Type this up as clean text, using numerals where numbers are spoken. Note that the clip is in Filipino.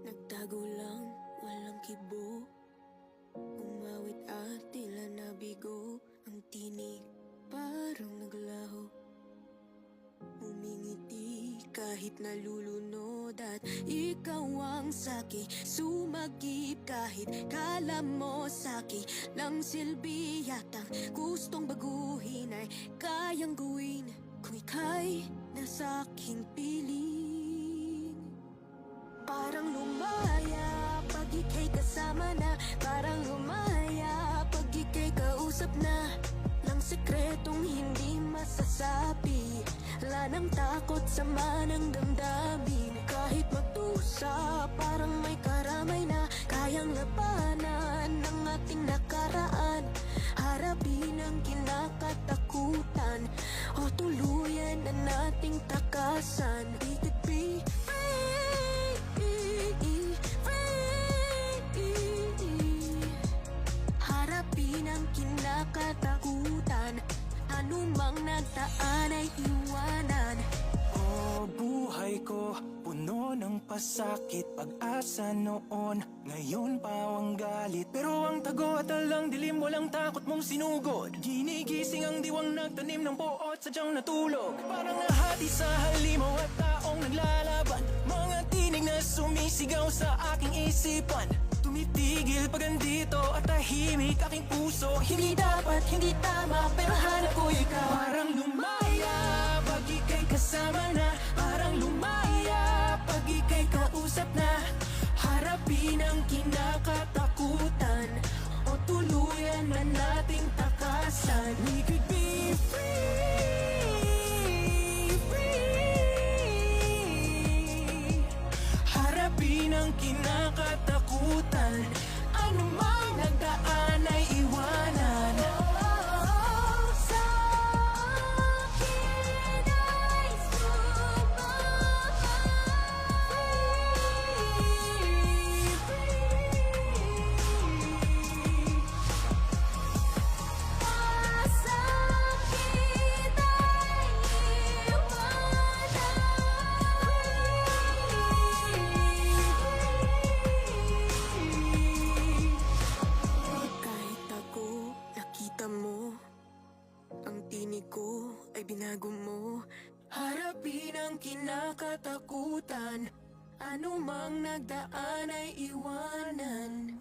Nagtago lang, walang kibo. Umawit at tila nabigo. Ang tinig parang naglaho. Umingiti kahit nalulunod. At ikaw ang saki sumagip kahit kala mo saki lang silbi. Yatang gustong baguhin ay kayang gawin kung ika'y nasa aking piling. Parang lumaya pag ika'y kasama na. Parang lumaya pag ika'y kausap na. Lang sekretong hindi masasabi. Wala nang takot, sama ng damdamin. Kahit magdusa, parang may karamay na. Kayang labanan ng ating nakaraan. Harapin ang kinakatakutan o tuluyan na nating takasan. We could be harapin ang kinakatakutan. Anumang nagdaan ay iwanan. Oh, buhay ko, puno ng pasakit. Pag-asa noon, ngayon pawang galit. Pero ang tago at alang dilim, walang takot mong sinugod. Ginigising ang diwang nagtanim ng poot, sadyang natulog. Parang nahati sa halimaw at taong naglalaban. Mga tinig na sumisigaw sa aking isipan. Tumitigil pag andito at tahimik aking puso. Hindi dapat, hindi tama, pero hanap ko ikaw. Parang lumaya pag ika'y kasama na. Parang lumaya pag ika'y kausap na. Harapin ang kinakatakutan o tuluyan na nating takasan. We could be free, free. Harapin ang kinakatakutan. Ano mang nagdaan ay iwanan. Sa akin ay masakit ay iwanan. Kahit ako nakita mo, ang tinig ko ay binago mo. Harapin ang kinakatakutan. Ano mang nagdaan ay iwanan.